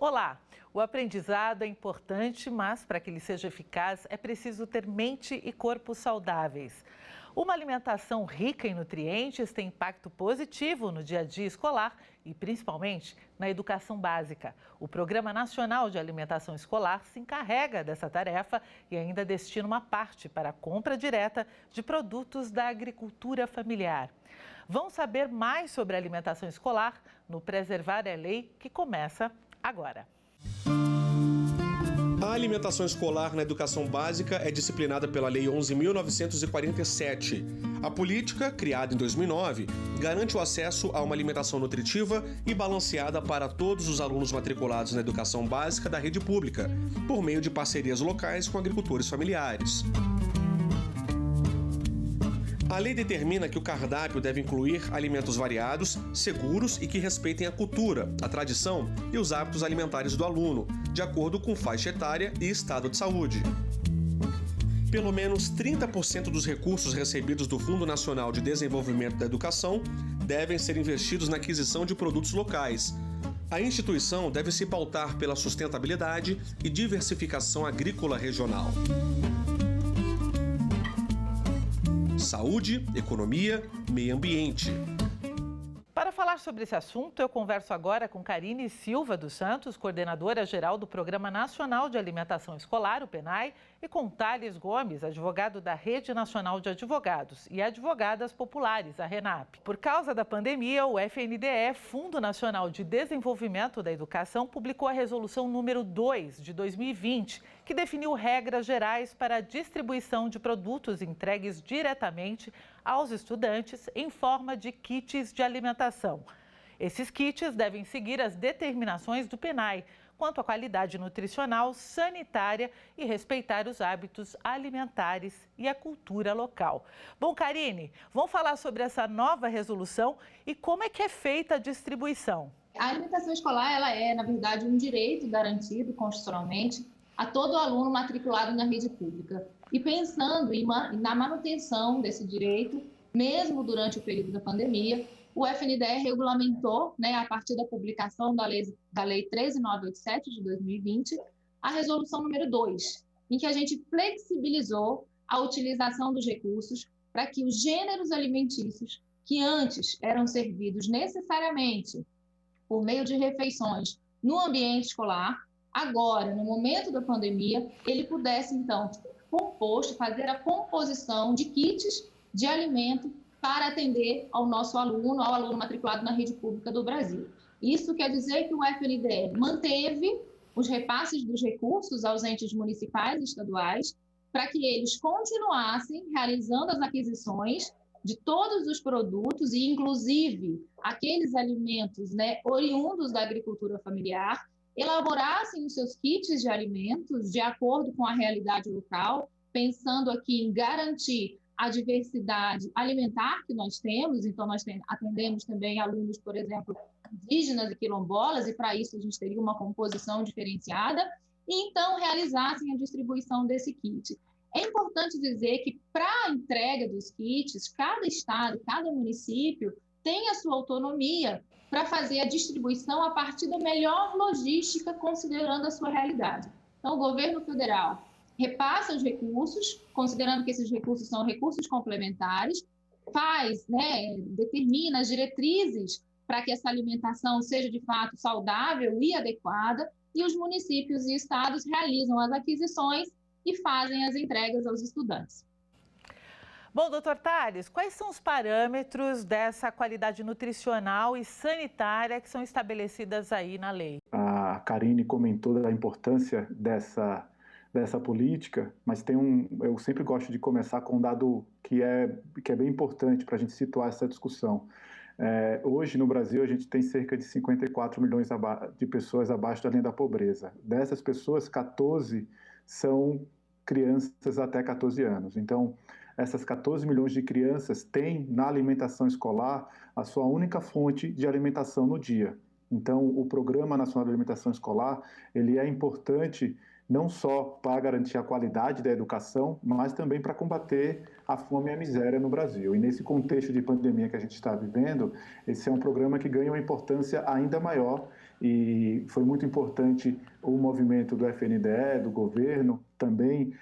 Olá! O aprendizado é importante, mas para que ele seja eficaz é preciso ter mente e corpo saudáveis. Uma alimentação rica em nutrientes tem impacto positivo no dia a dia escolar e principalmente na educação básica. O Programa Nacional de Alimentação Escolar se encarrega dessa tarefa e ainda destina uma parte para a compra direta de produtos da agricultura familiar. Vamos saber mais sobre a alimentação escolar no Preservar é Lei, que começa agora. A alimentação escolar na educação básica é disciplinada pela Lei 11.947. A política, criada em 2009, garante o acesso a uma alimentação nutritiva e balanceada para todos os alunos matriculados na educação básica da rede pública, por meio de parcerias locais com agricultores familiares. A lei determina que o cardápio deve incluir alimentos variados, seguros e que respeitem a cultura, a tradição e os hábitos alimentares do aluno, de acordo com faixa etária e estado de saúde. Pelo menos 30% dos recursos recebidos do Fundo Nacional de Desenvolvimento da Educação devem ser investidos na aquisição de produtos locais. A instituição deve se pautar pela sustentabilidade e diversificação agrícola regional. Saúde, economia, meio ambiente. Para falar sobre esse assunto, eu converso agora com Karine Silva dos Santos, coordenadora-geral do Programa Nacional de Alimentação Escolar, o PNAE, e com Thales Gomes, advogado da Rede Nacional de Advogados e Advogadas Populares, a RENAP. Por causa da pandemia, o FNDE, Fundo Nacional de Desenvolvimento da Educação, publicou a resolução número 2 de 2020, que definiu regras gerais para a distribuição de produtos entregues diretamente aos estudantes em forma de kits de alimentação. Esses kits devem seguir as determinações do PNAE quanto à qualidade nutricional, sanitária e respeitar os hábitos alimentares e a cultura local. Bom, Karine, vamos falar sobre essa nova resolução e como é que é feita a distribuição. A alimentação escolar, ela é, na verdade, um direito garantido constitucionalmente a todo aluno matriculado na rede pública. E pensando na manutenção desse direito, mesmo durante o período da pandemia, o FNDE regulamentou, a partir da publicação da Lei 13.987 de 2020, a resolução número 2, em que a gente flexibilizou a utilização dos recursos para que os gêneros alimentícios que antes eram servidos necessariamente por meio de refeições no ambiente escolar, agora, no momento da pandemia, ele pudesse, então, fazer a composição de kits de alimento para atender ao nosso aluno, ao aluno matriculado na rede pública do Brasil. Isso quer dizer que o FNDE manteve os repasses dos recursos aos entes municipais e estaduais para que eles continuassem realizando as aquisições de todos os produtos e, inclusive, aqueles alimentos oriundos da agricultura familiar, elaborassem os seus kits de alimentos de acordo com a realidade local, pensando aqui em garantir a diversidade alimentar que nós temos. Então, nós atendemos também alunos, por exemplo, indígenas e quilombolas, e para isso a gente teria uma composição diferenciada, e então realizassem a distribuição desse kit. É importante dizer que para a entrega dos kits, cada estado, cada município tem a sua autonomia para fazer a distribuição a partir da melhor logística, considerando a sua realidade. Então, o governo federal repassa os recursos, considerando que esses recursos são recursos complementares, determina as diretrizes para que essa alimentação seja, de fato, saudável e adequada, e os municípios e estados realizam as aquisições e fazem as entregas aos estudantes. Bom, doutor Thales, quais são os parâmetros dessa qualidade nutricional e sanitária que são estabelecidas aí na lei? A Karine comentou da importância dessa política, mas eu sempre gosto de começar com um dado que é bem importante para a gente situar essa discussão. Hoje, no Brasil, a gente tem cerca de 54 milhões de pessoas abaixo da linha da pobreza. Dessas pessoas, 14 são crianças até 14 anos. Então, essas 14 milhões de crianças têm na alimentação escolar a sua única fonte de alimentação no dia. Então, o Programa Nacional de Alimentação Escolar, ele é importante não só para garantir a qualidade da educação, mas também para combater a fome e a miséria no Brasil. E nesse contexto de pandemia que a gente está vivendo, esse é um programa que ganha uma importância ainda maior e foi muito importante o movimento do FNDE, do governo, também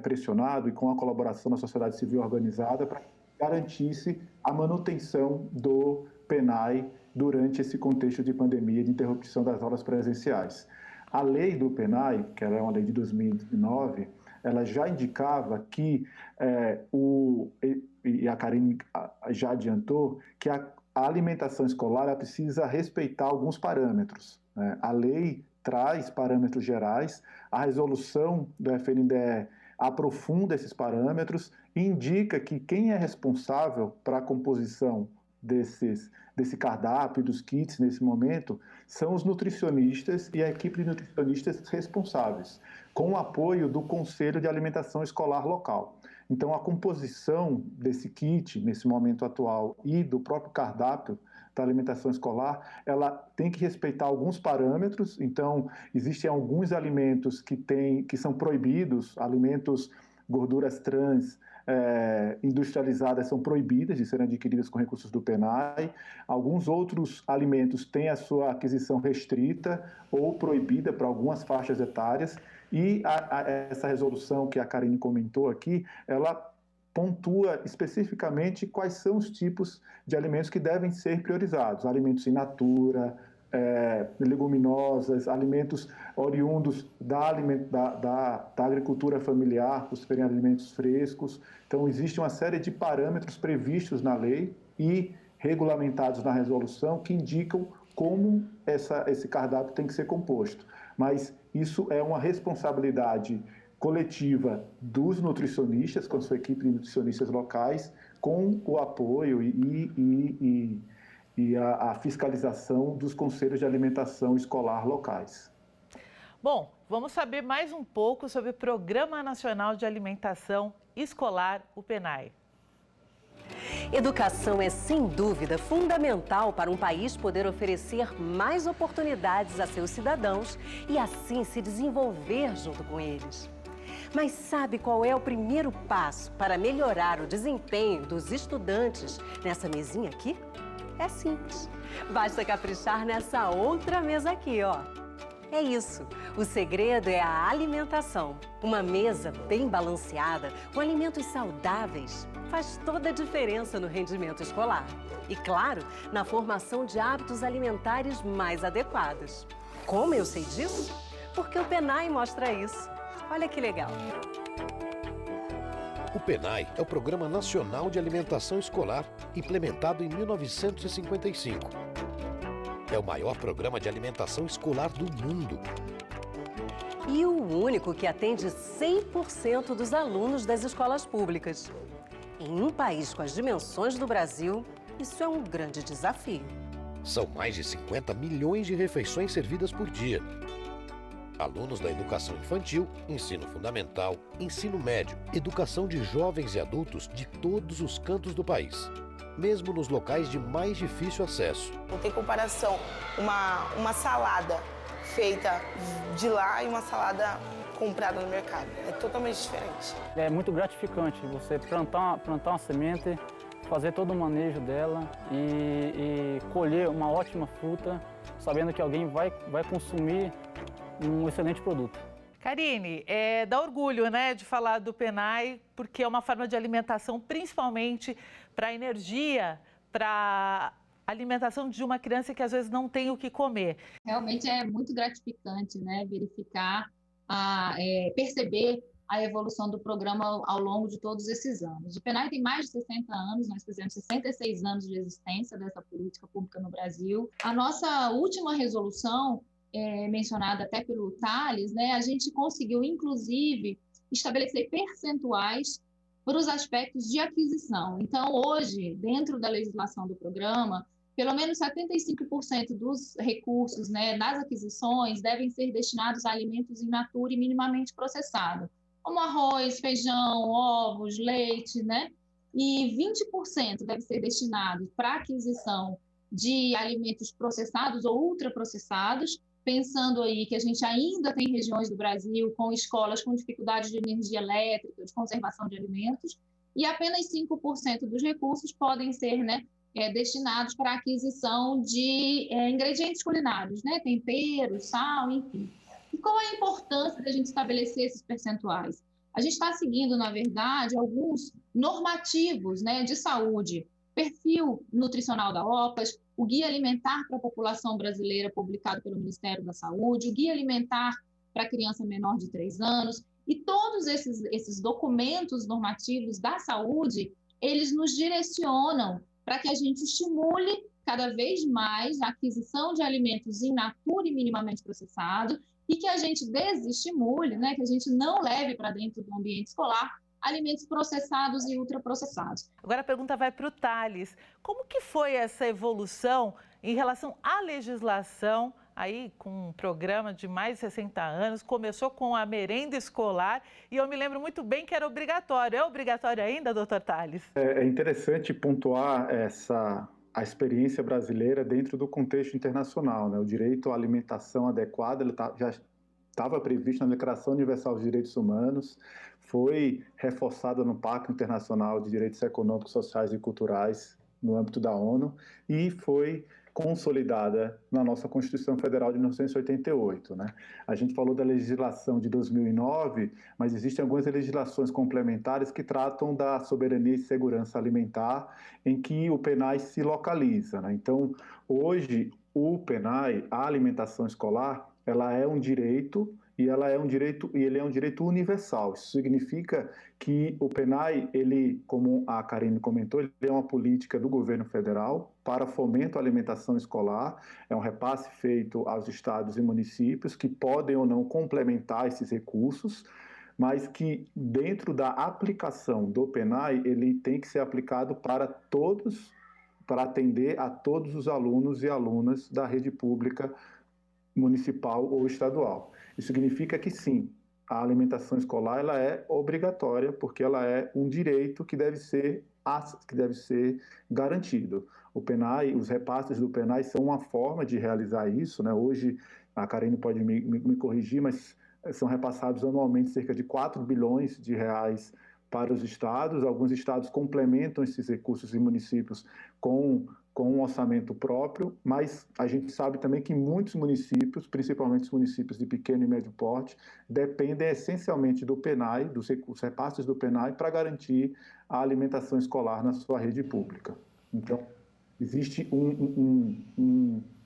pressionado e com a colaboração da sociedade civil organizada para que garantisse a manutenção do PENAI durante esse contexto de pandemia, de interrupção das aulas presenciais. A lei do PENAI, que era uma lei de 2009, ela já indicava que, e a Karine já adiantou, que a alimentação escolar ela precisa respeitar alguns parâmetros, né? A lei traz parâmetros gerais, a resolução do FNDE aprofunda esses parâmetros e indica que quem é responsável para a composição desse cardápio, dos kits nesse momento, são os nutricionistas e a equipe de nutricionistas responsáveis, com o apoio do Conselho de Alimentação Escolar local. Então, a composição desse kit, nesse momento atual, e do próprio cardápio da alimentação escolar, ela tem que respeitar alguns parâmetros. Então, existem alguns alimentos que são proibidos, alimentos, gorduras trans, industrializadas são proibidas de serem adquiridas com recursos do PENAI. Alguns outros alimentos têm a sua aquisição restrita ou proibida para algumas faixas etárias. E essa resolução que a Karine comentou aqui, ela pontua especificamente quais são os tipos de alimentos que devem ser priorizados. Alimentos in natura, leguminosas, alimentos oriundos da agricultura familiar, por serem alimentos frescos. Então, existe uma série de parâmetros previstos na lei e regulamentados na resolução que indicam como esse cardápio tem que ser composto. Mas isso é uma responsabilidade coletiva dos nutricionistas, com a sua equipe de nutricionistas locais, com o apoio e a fiscalização dos conselhos de alimentação escolar locais. Bom, vamos saber mais um pouco sobre o Programa Nacional de Alimentação Escolar, o PENAI. Educação é, sem dúvida, fundamental para um país poder oferecer mais oportunidades a seus cidadãos e, assim, se desenvolver junto com eles. Mas sabe qual é o primeiro passo para melhorar o desempenho dos estudantes nessa mesinha aqui? É simples. Basta caprichar nessa outra mesa aqui, ó. É isso. O segredo é a alimentação. Uma mesa bem balanceada, com alimentos saudáveis, faz toda a diferença no rendimento escolar. E, claro, na formação de hábitos alimentares mais adequados. Como eu sei disso? Porque o PENAI mostra isso. Olha que legal. O PENAI é o Programa Nacional de Alimentação Escolar, implementado em 1955. É o maior programa de alimentação escolar do mundo. E o único que atende 100% dos alunos das escolas públicas. Em um país com as dimensões do Brasil, isso é um grande desafio. São mais de 50 milhões de refeições servidas por dia. Alunos da educação infantil, ensino fundamental, ensino médio, educação de jovens e adultos de todos os cantos do país, mesmo nos locais de mais difícil acesso. Não tem comparação uma salada feita de lá e uma salada comprada no mercado. É totalmente diferente. É muito gratificante você plantar uma semente, fazer todo o manejo dela e colher uma ótima fruta, sabendo que alguém vai consumir um excelente produto. Karine, dá orgulho, né, de falar do PENAI, porque é uma forma de alimentação, principalmente para energia, para alimentação de uma criança que às vezes não tem o que comer. Realmente é muito gratificante, né, verificar, perceber a evolução do programa ao longo de todos esses anos. O PENAI tem mais de 60 anos, nós fizemos 66 anos de existência dessa política pública no Brasil. A nossa última resolução, mencionada até pelo Thales, né, a gente conseguiu, inclusive, estabelecer percentuais para os aspectos de aquisição. Então, hoje, dentro da legislação do programa, pelo menos 75% dos recursos, né, nas aquisições devem ser destinados a alimentos in natura e minimamente processados, como arroz, feijão, ovos, leite, né? E 20% deve ser destinado para a aquisição de alimentos processados ou ultraprocessados, pensando aí que a gente ainda tem regiões do Brasil com escolas com dificuldade de energia elétrica, de conservação de alimentos, e apenas 5% dos recursos podem ser, né, destinados para a aquisição de ingredientes culinários, né? Temperos, sal, enfim. E qual a importância da gente estabelecer esses percentuais? A gente está seguindo, na verdade, alguns normativos, né, de saúde, perfil nutricional da OPAS, o Guia Alimentar para a População Brasileira, publicado pelo Ministério da Saúde, o Guia Alimentar para a Criança Menor de 3 anos, e todos esses documentos normativos da saúde, eles nos direcionam para que a gente estimule cada vez mais a aquisição de alimentos in natura e minimamente processados, e que a gente desestimule, né, que a gente não leve para dentro do ambiente escolar alimentos processados e ultraprocessados. Agora a pergunta vai para o Thales. Como que foi essa evolução em relação à legislação, aí com um programa de mais de 60 anos, começou com a merenda escolar e eu me lembro muito bem que era obrigatório. É obrigatório ainda, doutor Thales? É interessante pontuar a experiência brasileira dentro do contexto internacional, né? O direito à alimentação adequada já estava previsto na Declaração Universal dos Direitos Humanos, foi reforçado no Pacto Internacional de Direitos Econômicos, Sociais e Culturais no âmbito da ONU e foi consolidada na nossa Constituição Federal de 1988. Né? A gente falou da legislação de 2009, mas existem algumas legislações complementares que tratam da soberania e segurança alimentar, em que o PNAE se localiza. Né? Então, hoje, o PNAE, a alimentação escolar, ela é um direito e ele é um direito universal. Isso significa que o PNAE, ele, como a Karine comentou, ele é uma política do governo federal para fomento à alimentação escolar, é um repasse feito aos estados e municípios que podem ou não complementar esses recursos, mas que dentro da aplicação do PNAE, ele tem que ser aplicado para todos, para atender a todos os alunos e alunas da rede pública municipal ou estadual. Isso significa que sim, a alimentação escolar ela é obrigatória porque ela é um direito que deve ser garantido. O PNAE, os repasses do PNAE são uma forma de realizar isso, né? Hoje, a Karine pode me corrigir, mas são repassados anualmente cerca de 4 bilhões de reais para os estados. Alguns estados complementam esses recursos e municípios com um orçamento próprio, mas a gente sabe também que muitos municípios, principalmente os municípios de pequeno e médio porte, dependem essencialmente do PNAE, dos recursos, repasses do PNAE, para garantir a alimentação escolar na sua rede pública. Então, existe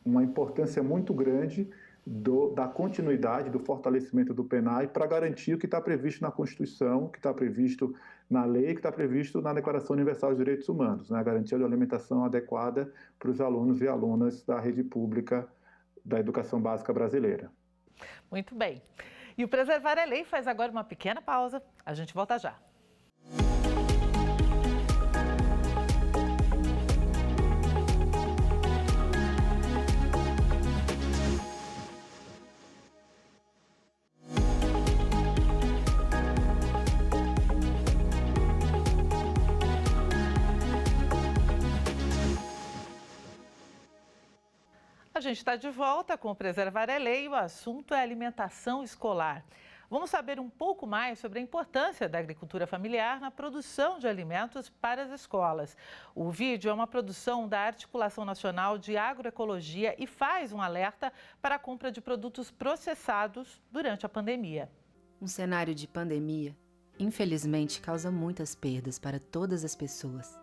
uma importância muito grande da continuidade, do fortalecimento do PNAE para garantir o que está previsto na Constituição, que está previsto na lei, que está previsto na Declaração Universal dos Direitos Humanos, né? A garantia de alimentação adequada para os alunos e alunas da rede pública da educação básica brasileira. Muito bem. E o Preservar é Lei faz agora uma pequena pausa. A gente volta já. A gente está de volta com o Preservar é Lei e o assunto é alimentação escolar. Vamos saber um pouco mais sobre a importância da agricultura familiar na produção de alimentos para as escolas. O vídeo é uma produção da Articulação Nacional de Agroecologia e faz um alerta para a compra de produtos processados durante a pandemia. Um cenário de pandemia, infelizmente, causa muitas perdas para todas as pessoas.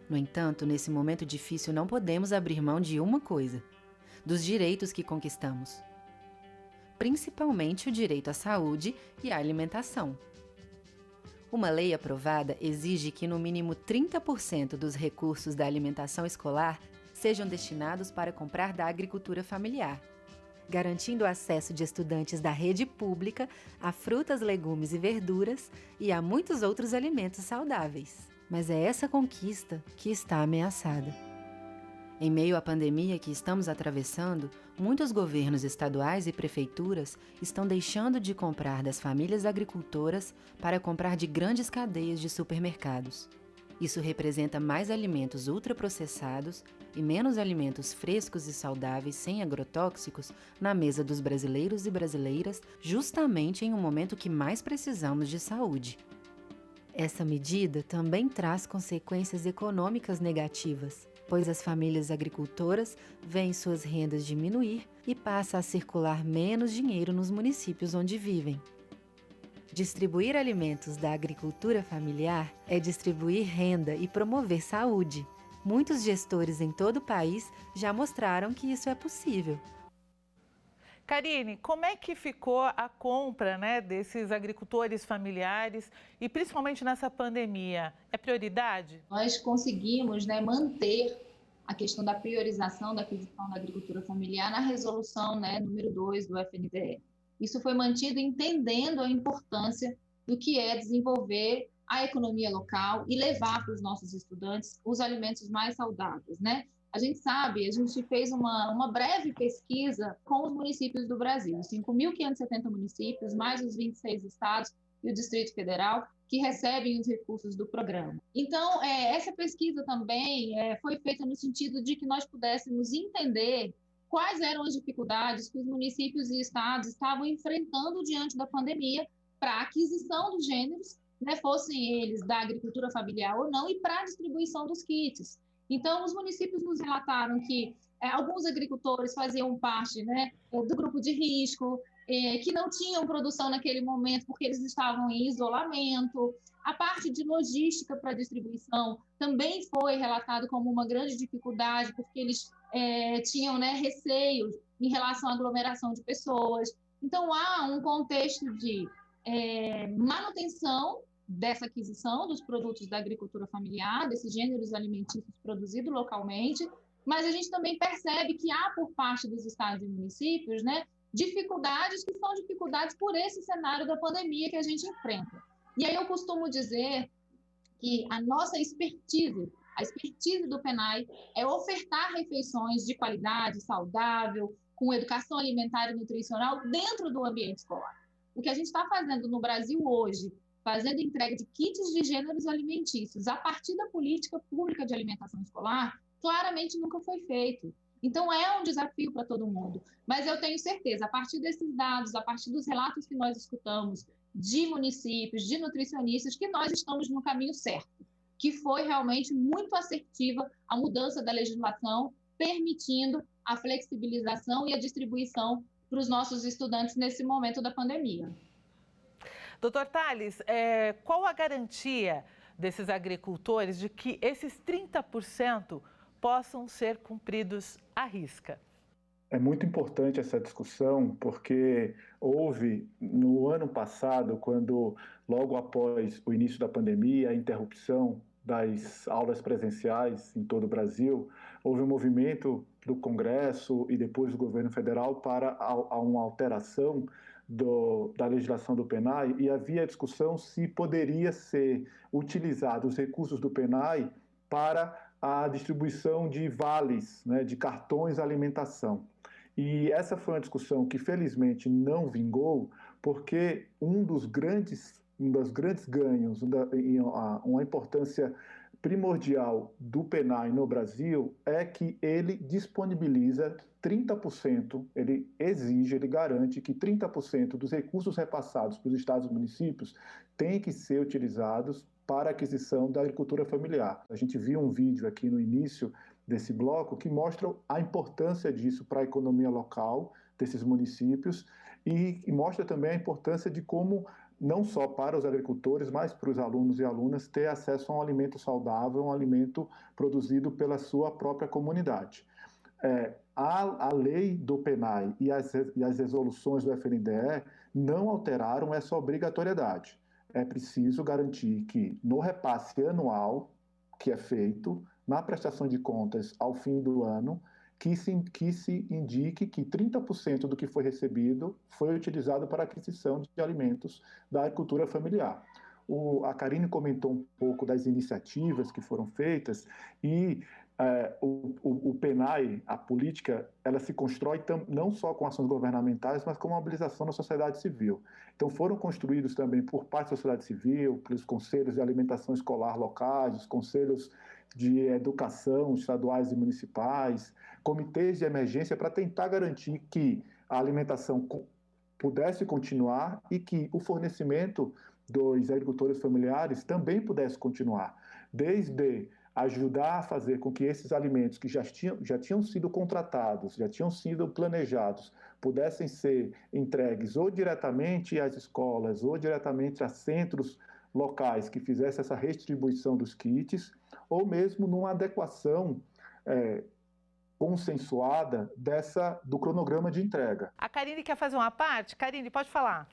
No entanto, nesse momento difícil, não podemos abrir mão de uma coisa: dos direitos que conquistamos. Principalmente o direito à saúde e à alimentação. Uma lei aprovada exige que no mínimo 30% dos recursos da alimentação escolar sejam destinados para comprar da agricultura familiar, garantindo o acesso de estudantes da rede pública a frutas, legumes e verduras e a muitos outros alimentos saudáveis. Mas é essa conquista que está ameaçada. Em meio à pandemia que estamos atravessando, muitos governos estaduais e prefeituras estão deixando de comprar das famílias agricultoras para comprar de grandes cadeias de supermercados. Isso representa mais alimentos ultraprocessados e menos alimentos frescos e saudáveis sem agrotóxicos na mesa dos brasileiros e brasileiras, justamente em um momento que mais precisamos de saúde. Essa medida também traz consequências econômicas negativas, pois as famílias agricultoras veem suas rendas diminuir e passa a circular menos dinheiro nos municípios onde vivem. Distribuir alimentos da agricultura familiar é distribuir renda e promover saúde. Muitos gestores em todo o país já mostraram que isso é possível. Karine, como é que ficou a compra, né, desses agricultores familiares e principalmente nessa pandemia? É prioridade? Nós conseguimos, né, manter a questão da priorização da aquisição da agricultura familiar na resolução, né, número 2 do FNDE. Isso foi mantido entendendo a importância do que é desenvolver a economia local e levar para os nossos estudantes os alimentos mais saudáveis, né? A gente fez uma breve pesquisa com os municípios do Brasil, 5.570 municípios, mais os 26 estados e o Distrito Federal, que recebem os recursos do programa. Então, essa pesquisa também foi feita no sentido de que nós pudéssemos entender quais eram as dificuldades que os municípios e estados estavam enfrentando diante da pandemia para a aquisição dos gêneros, né, fossem eles da agricultura familiar ou não, e para a distribuição dos kits. Então, os municípios nos relataram que alguns agricultores faziam parte, né, do grupo de risco, que não tinham produção naquele momento porque eles estavam em isolamento. A parte de logística para distribuição também foi relatado como uma grande dificuldade, porque eles tinham, né, receios em relação à aglomeração de pessoas. Então, há um contexto de manutenção dessa aquisição dos produtos da agricultura familiar, desses gêneros alimentícios produzidos localmente, mas a gente também percebe que há por parte dos estados e municípios, né, dificuldades que são dificuldades por esse cenário da pandemia que a gente enfrenta. E aí eu costumo dizer que a nossa expertise, a expertise do PENAI é ofertar refeições de qualidade, saudável, com educação alimentar e nutricional dentro do ambiente escolar. O que a gente está fazendo no Brasil hoje, fazendo entrega de kits de gêneros alimentícios a partir da política pública de alimentação escolar, claramente nunca foi feito. Então, é um desafio para todo mundo. Mas eu tenho certeza, a partir desses dados, a partir dos relatos que nós escutamos de municípios, de nutricionistas, que nós estamos no caminho certo, que foi realmente muito assertiva a mudança da legislação, permitindo a flexibilização e a distribuição para os nossos estudantes nesse momento da pandemia. Doutor Tales, qual a garantia desses agricultores de que esses 30% possam ser cumpridos à risca? É muito importante essa discussão, porque houve, no ano passado, quando, logo após o início da pandemia, a interrupção das aulas presenciais em todo o Brasil, houve um movimento do Congresso e depois do governo federal para uma alteração da legislação do PENAI, e havia discussão se poderia ser utilizado os recursos do PENAI para a distribuição de vales, né, de cartões alimentação. E essa foi uma discussão que, felizmente, não vingou, porque um dos grandes ganhos, uma importância primordial do PENAI no Brasil é que ele disponibiliza 30%, ele garante que 30% dos recursos repassados para os estados e municípios têm que ser utilizados para a aquisição da agricultura familiar. A gente viu um vídeo aqui no início desse bloco que mostra a importância disso para a economia local desses municípios e mostra também a importância de como, não só para os agricultores, mas para os alunos e alunas, ter acesso a um alimento saudável, um alimento produzido pela sua própria comunidade. A lei do PENAI e as resoluções do FNDE não alteraram essa obrigatoriedade. É preciso garantir que, no repasse anual que é feito, na prestação de contas ao fim do ano, que se indique que 30% do que foi recebido foi utilizado para a aquisição de alimentos da agricultura familiar. A Karine comentou um pouco das iniciativas que foram feitas e o PENAI, a política, ela se constrói não só com ações governamentais, mas com a mobilização da sociedade civil. Então foram construídos também por parte da sociedade civil, pelos conselhos de alimentação escolar locais, os conselhos de educação estaduais e municipais, comitês de emergência para tentar garantir que a alimentação pudesse continuar e que o fornecimento dos agricultores familiares também pudesse continuar, desde ajudar a fazer com que esses alimentos que já tinham sido contratados, já tinham sido planejados, pudessem ser entregues ou diretamente às escolas ou diretamente a centros locais que fizessem essa redistribuição dos kits, ou mesmo numa adequação consensuada do cronograma de entrega. A Karine quer fazer uma parte? Karine, pode falar.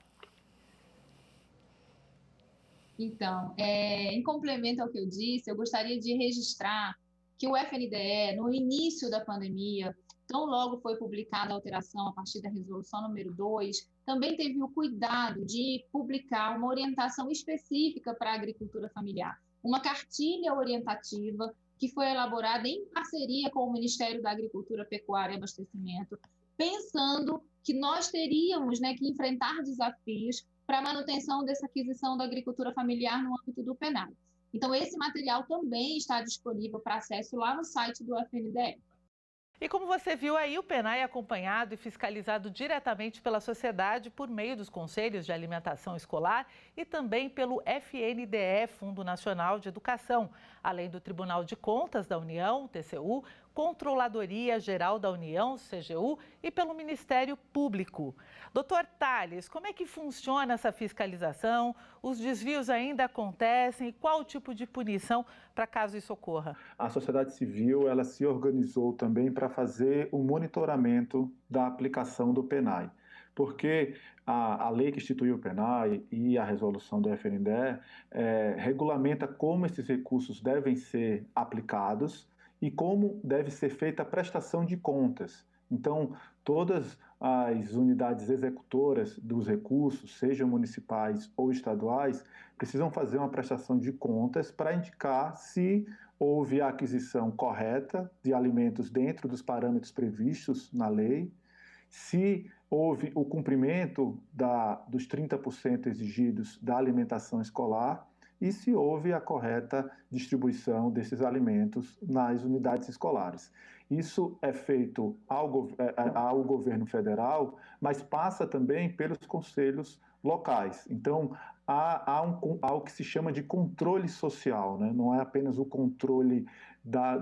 Então, em complemento ao que eu disse, eu gostaria de registrar que o FNDE, no início da pandemia, tão logo foi publicada a alteração a partir da resolução número 2, também teve o cuidado de publicar uma orientação específica para a agricultura familiar, uma cartilha orientativa que foi elaborada em parceria com o Ministério da Agricultura, Pecuária e Abastecimento, pensando que nós teríamos, que enfrentar desafios para a manutenção dessa aquisição da agricultura familiar no âmbito do PENAI. Então, esse material também está disponível para acesso lá no site do FNDE. E como você viu aí, o PENAI é acompanhado e fiscalizado diretamente pela sociedade por meio dos Conselhos de Alimentação Escolar e também pelo FNDE, Fundo Nacional de Educação, além do Tribunal de Contas da União, TCU, Controladoria Geral da União, CGU, e pelo Ministério Público. Doutor Tales, como é que funciona essa fiscalização? Os desvios ainda acontecem? E qual o tipo de punição para caso isso ocorra? A sociedade civil ela se organizou também para fazer o monitoramento da aplicação do PENAI, porque a lei que instituiu o PENAI e a resolução do FNDE regulamenta como esses recursos devem ser aplicados e como deve ser feita a prestação de contas. Então, todas as unidades executoras dos recursos, sejam municipais ou estaduais, precisam fazer uma prestação de contas para indicar se houve a aquisição correta de alimentos dentro dos parâmetros previstos na lei, se houve o cumprimento dos 30% exigidos da alimentação escolar e se houve a correta distribuição desses alimentos nas unidades escolares. Isso é feito ao governo federal, mas passa também pelos conselhos locais. Então, há o que se chama de controle social, né? Não é apenas o controle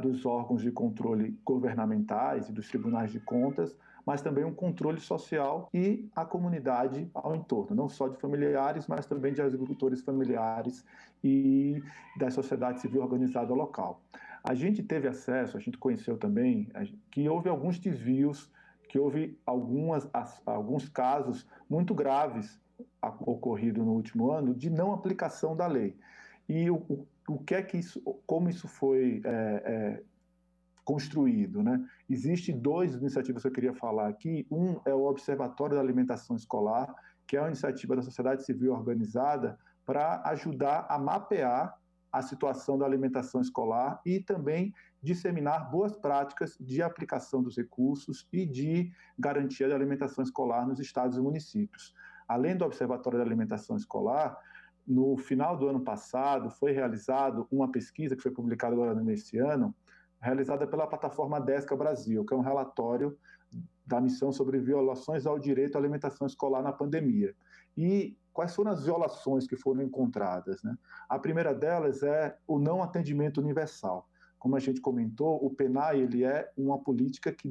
dos órgãos de controle governamentais e dos tribunais de contas, mas também um controle social e a comunidade ao entorno, não só de familiares, mas também de agricultores familiares e da sociedade civil organizada local. A gente teve acesso, a gente conheceu também que houve alguns desvios, que houve alguns casos muito graves ocorridos no último ano de não aplicação da lei. E o que é que como isso foi construído, né? Existem duas iniciativas que eu queria falar aqui. Um é o Observatório da Alimentação Escolar, que é uma iniciativa da sociedade civil organizada para ajudar a mapear a situação da alimentação escolar e também disseminar boas práticas de aplicação dos recursos e de garantia da alimentação escolar nos estados e municípios. Além do Observatório da Alimentação Escolar, no final do ano passado foi realizada uma pesquisa que foi publicada agora neste ano, realizada pela plataforma Desca Brasil, que é um relatório da missão sobre violações ao direito à alimentação escolar na pandemia. E quais foram as violações que foram encontradas, né? A primeira delas é o não atendimento universal. Como a gente comentou, o PENAI ele é uma política que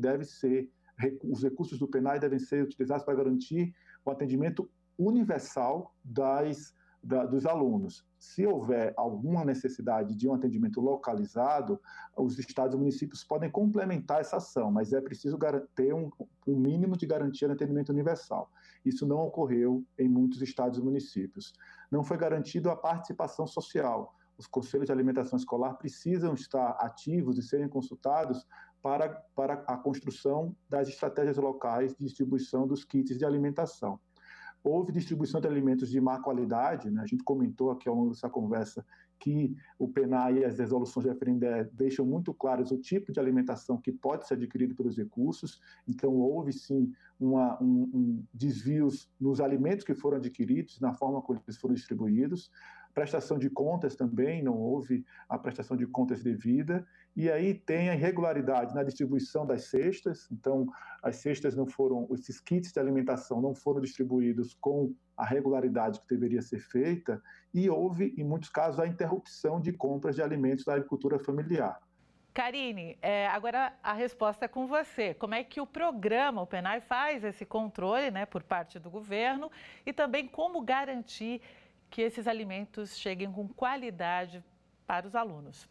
os recursos do PENAI devem ser utilizados para garantir o atendimento universal dos alunos. Se houver alguma necessidade de um atendimento localizado, os estados e municípios podem complementar essa ação, mas é preciso ter um mínimo de garantia de atendimento universal. Isso não ocorreu em muitos estados e municípios. Não foi garantida a participação social. Os conselhos de alimentação escolar precisam estar ativos e serem consultados para a construção das estratégias locais de distribuição dos kits de alimentação. Houve distribuição de alimentos de má qualidade, né? A gente comentou aqui ao longo dessa conversa que o PENAI e as resoluções do FNDE deixam muito claros o tipo de alimentação que pode ser adquirido pelos recursos. Então, houve sim desvios nos alimentos que foram adquiridos, na forma como eles foram distribuídos. Prestação de contas também, não houve a prestação de contas devida. E aí tem a irregularidade na distribuição das cestas. Então, as cestas não foram, esses kits de alimentação não foram distribuídos com a regularidade que deveria ser feita e houve, em muitos casos, a interrupção de compras de alimentos da agricultura familiar. Karine, agora a resposta é com você. Como é que o programa, o PENAI, faz esse controle, né, por parte do governo e também como garantir que esses alimentos cheguem com qualidade para os alunos?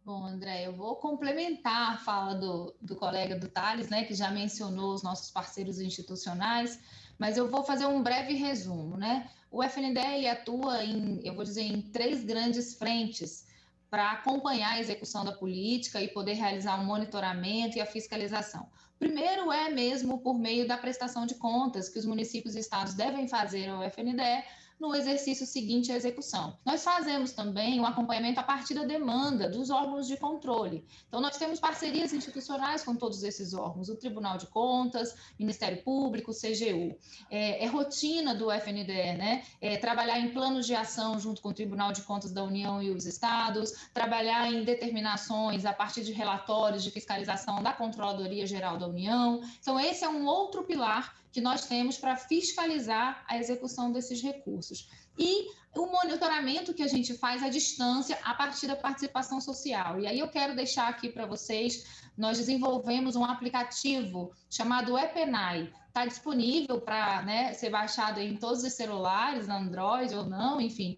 Bom, André, eu vou complementar a fala do colega do Thales, né, que já mencionou os nossos parceiros institucionais, mas eu vou fazer um breve resumo, né? O FNDE ele atua em 3 grandes frentes para acompanhar a execução da política e poder realizar um monitoramento e a fiscalização. Primeiro é mesmo por meio da prestação de contas que os municípios e estados devem fazer ao FNDE no exercício seguinte à execução. Nós fazemos também um acompanhamento a partir da demanda dos órgãos de controle. Então, nós temos parcerias institucionais com todos esses órgãos, o Tribunal de Contas, Ministério Público, CGU. É rotina do FNDE, né? Trabalhar em planos de ação junto com o Tribunal de Contas da União e os estados, trabalhar em determinações a partir de relatórios de fiscalização da Controladoria Geral da União. Então, esse é um outro pilar que nós temos para fiscalizar a execução desses recursos. E o monitoramento que a gente faz à distância a partir da participação social. E aí eu quero deixar aqui para vocês, nós desenvolvemos um aplicativo chamado ePenai. Está disponível para, né, ser baixado em todos os celulares, Android ou não, enfim,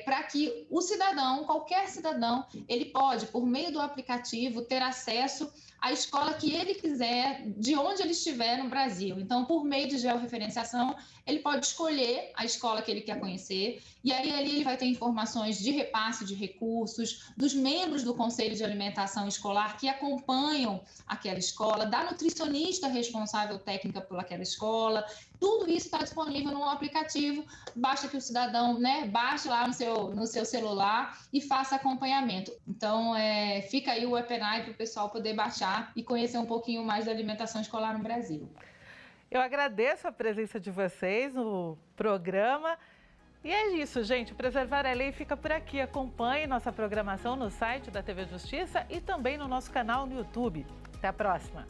para que o cidadão, qualquer cidadão, ele pode, por meio do aplicativo, ter acesso à escola que ele quiser, de onde ele estiver no Brasil. Então, por meio de georreferenciação, ele pode escolher a escola que ele quer conhecer, e aí ali ele vai ter informações de repasse de recursos, dos membros do Conselho de Alimentação Escolar que acompanham aquela escola, da nutricionista responsável técnica por aquela escola. Tudo isso está disponível no aplicativo, basta que o cidadão, né, baixe lá no seu celular e faça acompanhamento. Então, fica aí o ePenai para o pessoal poder baixar e conhecer um pouquinho mais da alimentação escolar no Brasil. Eu agradeço a presença de vocês no programa. E é isso, gente. O Preservar a Lei fica por aqui. Acompanhe nossa programação no site da TV Justiça e também no nosso canal no YouTube. Até a próxima.